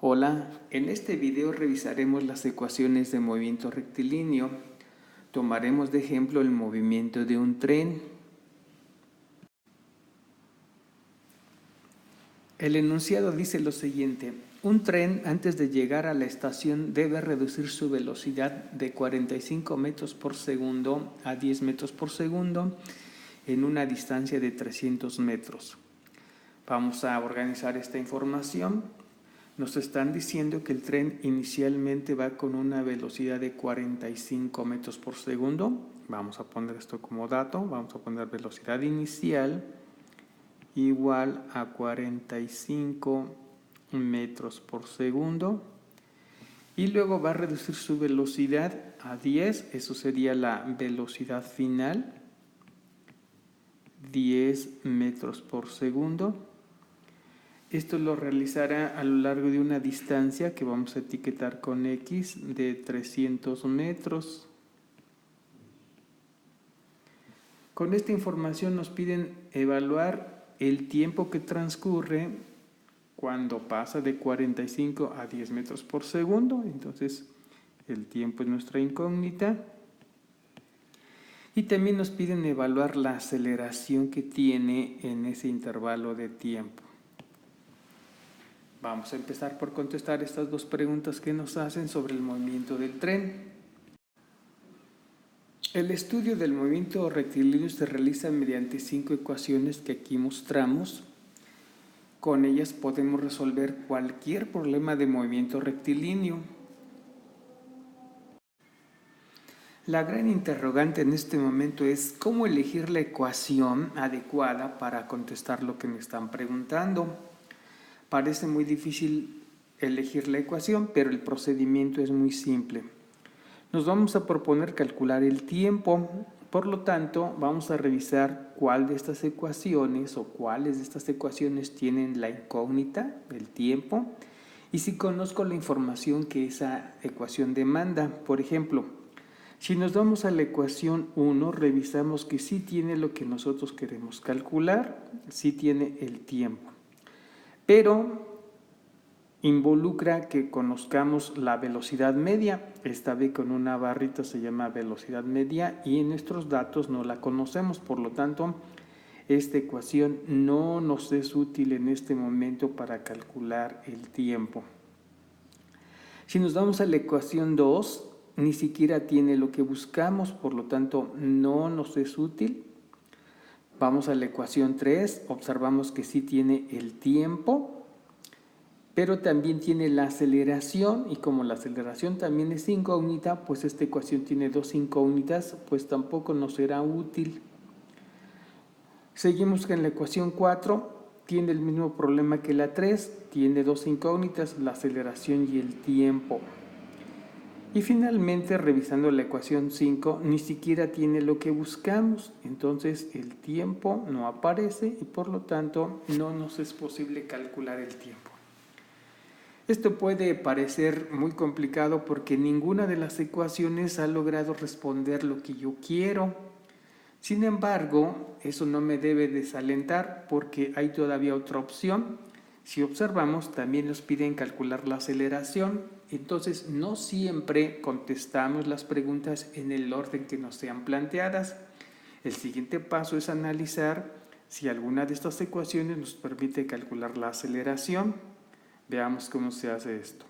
Hola, en este video revisaremos las ecuaciones de movimiento rectilíneo. Tomaremos de ejemplo el movimiento de un tren. El enunciado dice lo siguiente: un tren antes de llegar a la estación debe reducir su velocidad de 45 metros por segundo a 10 metros por segundo en una distancia de 300 metros. Vamos a organizar esta información. Nos están diciendo que el tren inicialmente va con una velocidad de 45 metros por segundo. Vamos a poner esto como dato. Vamos a poner velocidad inicial igual a 45 metros por segundo. Y luego va a reducir su velocidad a 10. Eso sería la velocidad final. 10 metros por segundo. Esto lo realizará a lo largo de una distancia que vamos a etiquetar con X de 300 metros. Con esta información nos piden evaluar el tiempo que transcurre cuando pasa de 45 a 10 metros por segundo. Entonces, el tiempo es nuestra incógnita. Y también nos piden evaluar la aceleración que tiene en ese intervalo de tiempo. Vamos a empezar por contestar estas dos preguntas que nos hacen sobre el movimiento del tren. El estudio del movimiento rectilíneo se realiza mediante 5 ecuaciones que aquí mostramos. Con ellas podemos resolver cualquier problema de movimiento rectilíneo. La gran interrogante en este momento es cómo elegir la ecuación adecuada para contestar lo que me están preguntando. Parece muy difícil elegir la ecuación, pero el procedimiento es muy simple. Nos vamos a proponer calcular el tiempo. Por lo tanto, vamos a revisar cuál de estas ecuaciones o cuáles de estas ecuaciones tienen la incógnita, el tiempo, y si conozco la información que esa ecuación demanda. Por ejemplo, si nos vamos a la ecuación 1, revisamos que sí tiene lo que nosotros queremos calcular, sí tiene el tiempo. Pero involucra que conozcamos la velocidad media. Esta vez con una barrita se llama velocidad media y en nuestros datos no la conocemos. Por lo tanto, esta ecuación no nos es útil en este momento para calcular el tiempo. Si nos vamos a la ecuación 2, ni siquiera tiene lo que buscamos, por lo tanto no nos es útil. Vamos a la ecuación 3, observamos que sí tiene el tiempo, pero también tiene la aceleración, y como la aceleración también es incógnita, pues esta ecuación tiene dos incógnitas, pues tampoco nos será útil. Seguimos con la ecuación 4, tiene el mismo problema que la 3, tiene dos incógnitas, la aceleración y el tiempo. Y finalmente, revisando la ecuación 5, ni siquiera tiene lo que buscamos, entonces el tiempo no aparece y por lo tanto no nos es posible calcular el tiempo. Esto puede parecer muy complicado porque ninguna de las ecuaciones ha logrado responder lo que yo quiero. Sin embargo, eso no me debe desalentar porque hay todavía otra opción. Si observamos, también nos piden calcular la aceleración. Entonces, no siempre contestamos las preguntas en el orden que nos sean planteadas. El siguiente paso es analizar si alguna de estas ecuaciones nos permite calcular la aceleración. Veamos cómo se hace esto.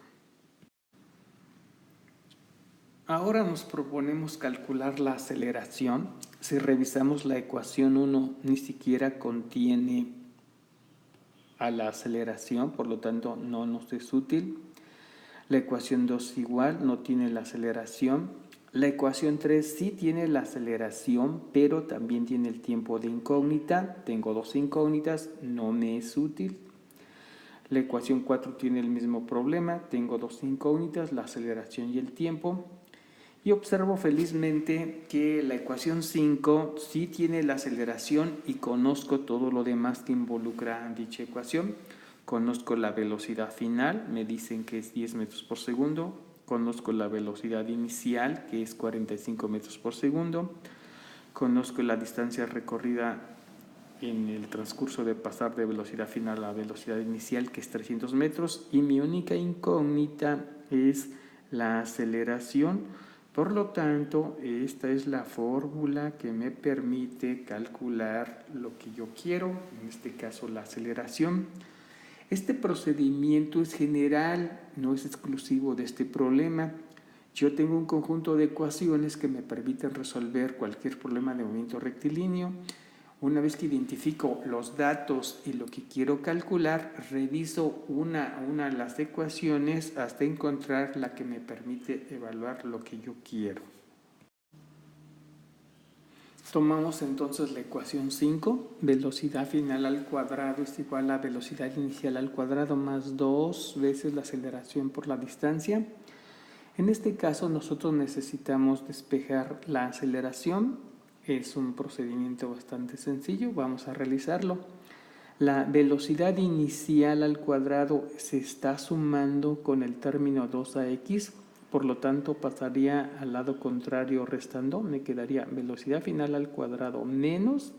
Ahora nos proponemos calcular la aceleración. Si revisamos la ecuación 1, ni siquiera contiene a la aceleración, por lo tanto no nos es útil. La ecuación 2 igual, no tiene la aceleración. La ecuación 3 sí tiene la aceleración, pero también tiene el tiempo de incógnita. Tengo dos incógnitas, no me es útil. La ecuación 4 tiene el mismo problema, tengo dos incógnitas, la aceleración y el tiempo. Y observo felizmente que la ecuación 5 sí tiene la aceleración y conozco todo lo demás que involucra dicha ecuación. Conozco la velocidad final, me dicen que es 10 metros por segundo. Conozco la velocidad inicial, que es 45 metros por segundo. Conozco la distancia recorrida en el transcurso de pasar de velocidad final a velocidad inicial, que es 300 metros, y mi única incógnita es la aceleración. Por lo tanto, esta es la fórmula que me permite calcular lo que yo quiero, en este caso la aceleración. Este procedimiento es general, no es exclusivo de este problema. Yo tengo un conjunto de ecuaciones que me permiten resolver cualquier problema de movimiento rectilíneo. Una vez que identifico los datos y lo que quiero calcular, reviso una de las ecuaciones hasta encontrar la que me permite evaluar lo que yo quiero. Tomamos entonces la ecuación 5, velocidad final al cuadrado es igual a velocidad inicial al cuadrado más 2 veces la aceleración por la distancia. En este caso nosotros necesitamos despejar la aceleración. Es un procedimiento bastante sencillo, vamos a realizarlo. La velocidad inicial al cuadrado se está sumando con el término 2ax, por lo tanto pasaría al lado contrario restando, me quedaría velocidad final al cuadrado menos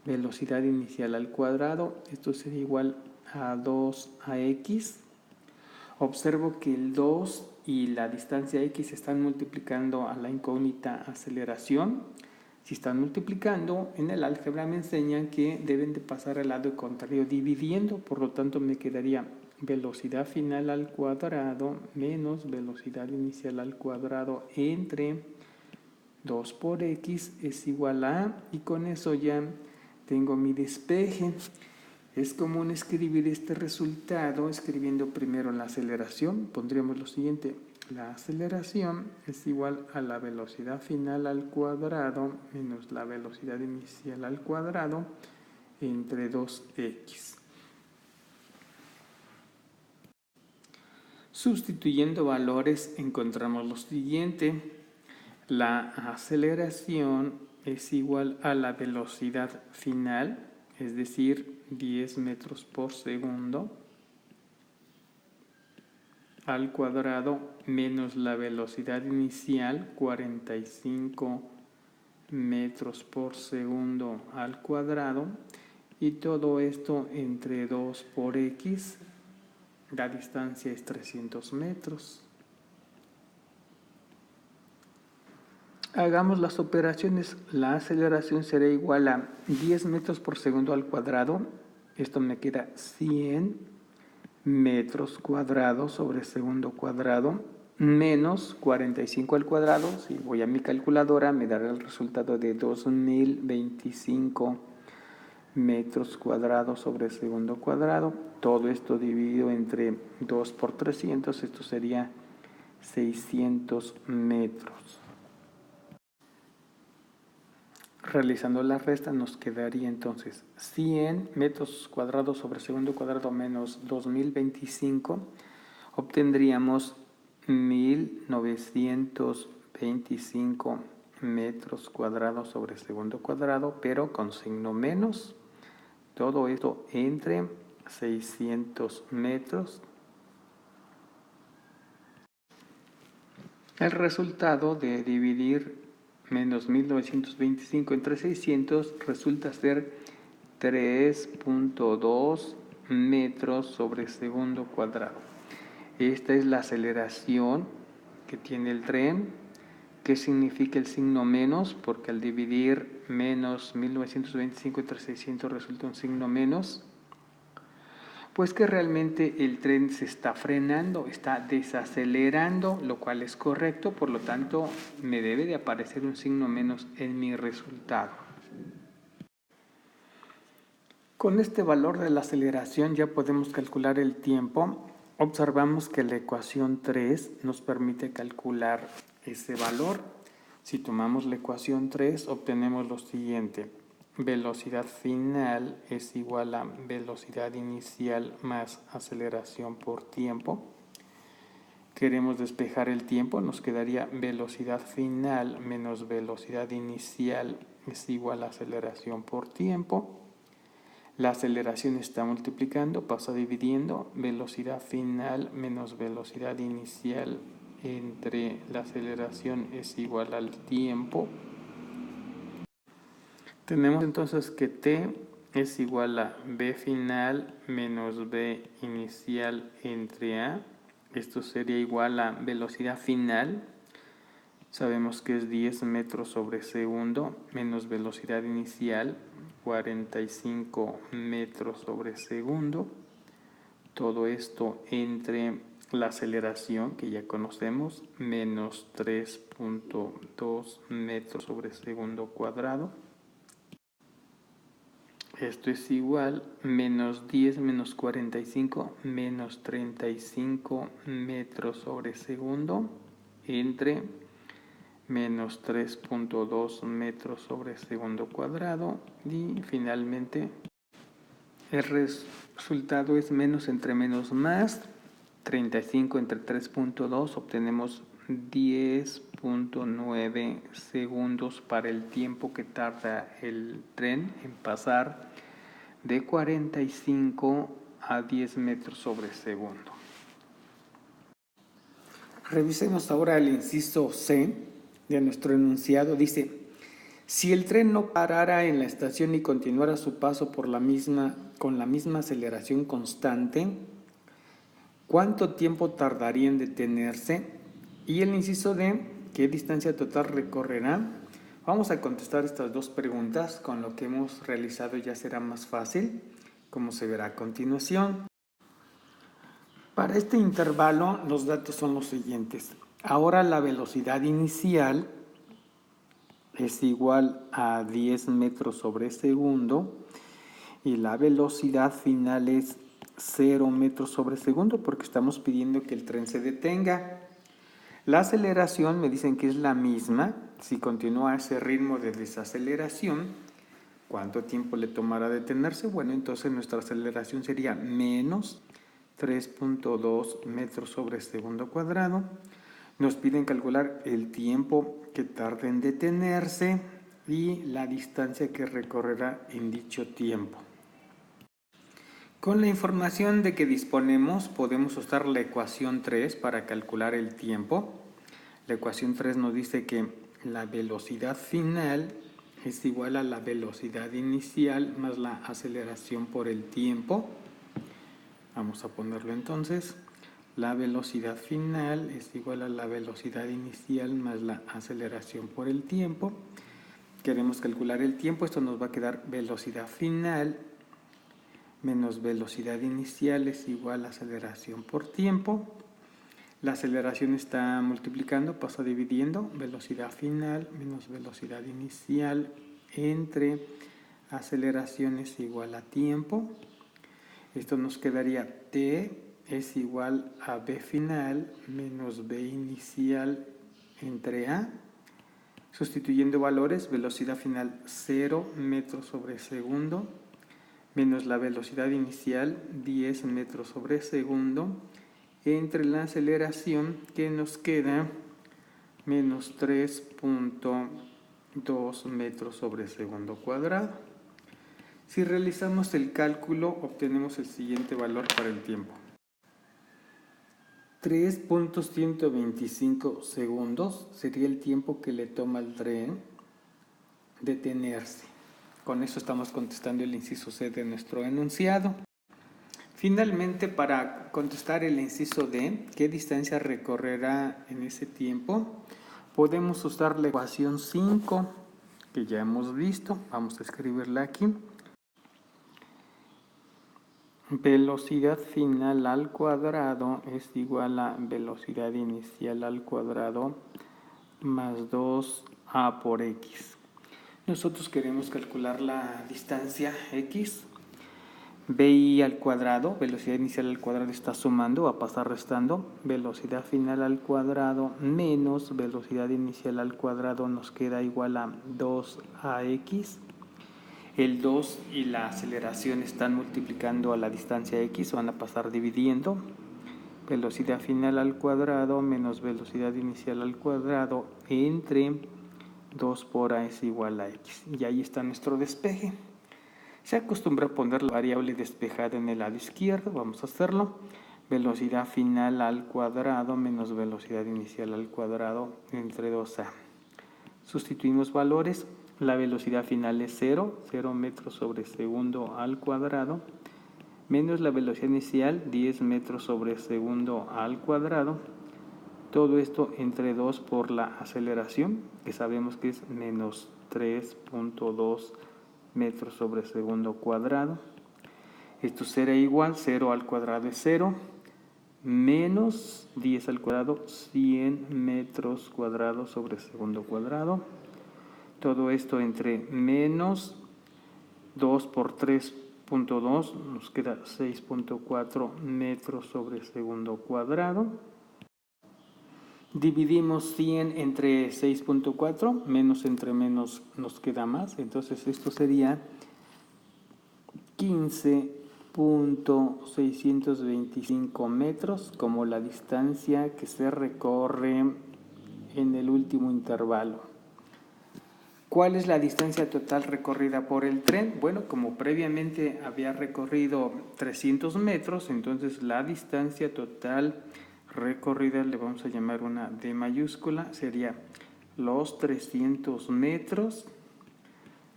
velocidad inicial al cuadrado, esto sería igual a 2ax. Observo que el 2 y la distancia x están multiplicando a la incógnita aceleración. Si están multiplicando, en el álgebra me enseñan que deben de pasar al lado contrario dividiendo, por lo tanto me quedaría velocidad final al cuadrado menos velocidad inicial al cuadrado entre 2 por x es igual a, y con eso ya tengo mi despeje. Es común escribir este resultado escribiendo primero la aceleración. Pondríamos lo siguiente: la aceleración es igual a la velocidad final al cuadrado menos la velocidad inicial al cuadrado entre 2x. Sustituyendo valores encontramos lo siguiente: la aceleración es igual a la velocidad final, es decir, 10 metros por segundo al cuadrado menos la velocidad inicial, 45 metros por segundo al cuadrado, y todo esto entre 2 por x, la distancia es 300 metros. Hagamos las operaciones. La aceleración será igual a 10 metros por segundo al cuadrado, esto me queda 100 metros cuadrados sobre segundo cuadrado, menos 45 al cuadrado. Si voy a mi calculadora me dará el resultado de 2025 metros cuadrados sobre segundo cuadrado. Todo esto dividido entre 2 por 300, esto sería 600 metros. Realizando la resta nos quedaría entonces 100 metros cuadrados sobre segundo cuadrado menos 2025. Obtendríamos 1925 metros cuadrados sobre segundo cuadrado, pero con signo menos. Todo esto entre 600 metros. El resultado de dividir menos 1925 entre 600 resulta ser 3.2 metros sobre segundo cuadrado. Esta es la aceleración que tiene el tren. ¿Qué significa el signo menos? Porque al dividir menos 1925 entre 600 resulta un signo menos. Pues que realmente el tren se está frenando, está desacelerando, lo cual es correcto, por lo tanto me debe de aparecer un signo menos en mi resultado. Con este valor de la aceleración ya podemos calcular el tiempo. Observamos que la ecuación 3 nos permite calcular ese valor. Si tomamos la ecuación 3 obtenemos lo siguiente: velocidad final es igual a velocidad inicial más aceleración por tiempo. Queremos despejar el tiempo, nos quedaría velocidad final menos velocidad inicial es igual a aceleración por tiempo. La aceleración está multiplicando, pasa dividiendo, velocidad final menos velocidad inicial entre la aceleración es igual al tiempo. Tenemos entonces que t es igual a b final menos b inicial entre a. Esto sería igual a velocidad final. Sabemos que es 10 metros sobre segundo menos velocidad inicial 45 metros sobre segundo. Todo esto entre la aceleración que ya conocemos, menos 3.2 metros sobre segundo cuadrado. Esto es igual menos 10 menos 45 menos 35 metros sobre segundo entre menos 3.2 metros sobre segundo cuadrado. Y finalmente el resultado es menos entre menos más, 35 entre 3.2, obtenemos 10.9 segundos para el tiempo que tarda el tren en pasar de 45 a 10 metros sobre segundo. Revisemos ahora el inciso C de nuestro enunciado. Dice: si el tren no parara en la estación y continuara su paso con la misma aceleración constante, ¿cuánto tiempo tardaría en detenerse? Y el inciso D, ¿qué distancia total recorrerá? Vamos a contestar estas dos preguntas. Con lo que hemos realizado ya será más fácil, como se verá a continuación. Para este intervalo los datos son los siguientes. Ahora la velocidad inicial es igual a 10 metros sobre segundo y la velocidad final es 0 metros sobre segundo porque estamos pidiendo que el tren se detenga. La aceleración me dicen que es la misma. Si continúa ese ritmo de desaceleración, ¿cuánto tiempo le tomará detenerse? Bueno, entonces nuestra aceleración sería menos 3.2 metros sobre segundo cuadrado. Nos piden calcular el tiempo que tarda en detenerse y la distancia que recorrerá en dicho tiempo. Con la información de que disponemos, podemos usar la ecuación 3 para calcular el tiempo. La ecuación 3 nos dice que la velocidad final es igual a la velocidad inicial más la aceleración por el tiempo. Vamos a ponerlo entonces. La velocidad final es igual a la velocidad inicial más la aceleración por el tiempo. Queremos calcular el tiempo. Esto nos va a quedar velocidad final menos velocidad inicial es igual a aceleración por tiempo. La aceleración está multiplicando, pasa dividiendo. Velocidad final menos velocidad inicial entre aceleración es igual a tiempo. Esto nos quedaría t es igual a b final menos b inicial entre a. Sustituyendo valores, velocidad final 0 metros sobre segundo menos la velocidad inicial 10 metros sobre segundo entre la aceleración que nos queda menos 3.2 metros sobre segundo cuadrado. Si realizamos el cálculo, obtenemos el siguiente valor para el tiempo. 3.125 segundos sería el tiempo que le toma al tren detenerse. Con eso estamos contestando el inciso C de nuestro enunciado. Finalmente, para contestar el inciso D, ¿qué distancia recorrerá en ese tiempo? Podemos usar la ecuación 5 que ya hemos visto. Vamos a escribirla aquí. Velocidad final al cuadrado es igual a velocidad inicial al cuadrado más 2a por x. Nosotros queremos calcular la distancia x. BI al cuadrado, velocidad inicial al cuadrado está sumando, va a pasar restando. Velocidad final al cuadrado menos velocidad inicial al cuadrado nos queda igual a 2ax. El 2 y la aceleración están multiplicando a la distancia x, van a pasar dividiendo. Velocidad final al cuadrado menos velocidad inicial al cuadrado entre 2 por a es igual a x. Y ahí está nuestro despeje. Se acostumbra a poner la variable despejada en el lado izquierdo. Vamos a hacerlo. Velocidad final al cuadrado menos velocidad inicial al cuadrado entre 2a. Sustituimos valores. la velocidad final es 0 metros sobre segundo al cuadrado, menos la velocidad inicial, 10 metros sobre segundo al cuadrado. Todo esto entre 2 por la aceleración, que sabemos que es menos 3.2 metros sobre segundo cuadrado. Esto será igual, 0 al cuadrado es 0, menos 10 al cuadrado, 100 metros cuadrados sobre segundo cuadrado. Todo esto entre menos 2 por 3.2, nos queda 6.4 metros sobre segundo cuadrado. Dividimos 100 entre 6.4, menos entre menos nos queda más, entonces esto sería 15.625 metros como la distancia que se recorre en el último intervalo. ¿Cuál es la distancia total recorrida por el tren? Bueno, como previamente había recorrido 300 metros, entonces la distancia total recorrida le vamos a llamar una D mayúscula, sería los 300 metros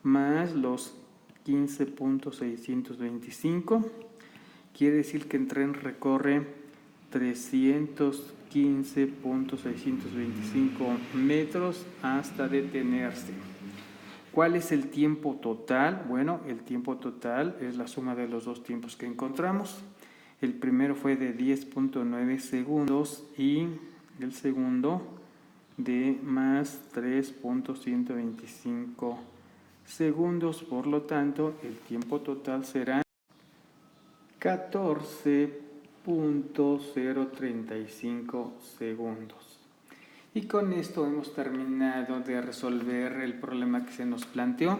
más los 15.625. Quiere decir que el tren recorre 315.625 metros hasta detenerse. ¿Cuál es el tiempo total? Bueno, el tiempo total es la suma de los dos tiempos que encontramos. El primero fue de 10.9 segundos y el segundo de más 3.125 segundos. Por lo tanto, el tiempo total será 14.035 segundos. Y con esto hemos terminado de resolver el problema que se nos planteó.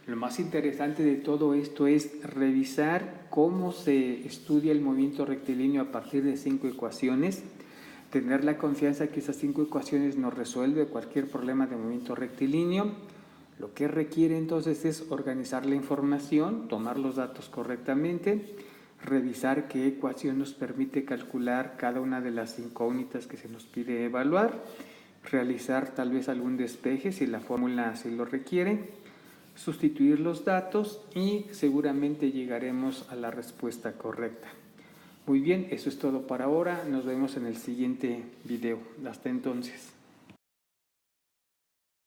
Lo más interesante de todo esto es revisar cómo se estudia el movimiento rectilíneo a partir de 5 ecuaciones, tener la confianza que esas 5 ecuaciones nos resuelven cualquier problema de movimiento rectilíneo. Lo que requiere entonces es organizar la información, tomar los datos correctamente, revisar qué ecuación nos permite calcular cada una de las incógnitas que se nos pide evaluar, realizar tal vez algún despeje si la fórmula así lo requiere, sustituir los datos y seguramente llegaremos a la respuesta correcta. Muy bien, eso es todo por ahora. Nos vemos en el siguiente video. Hasta entonces.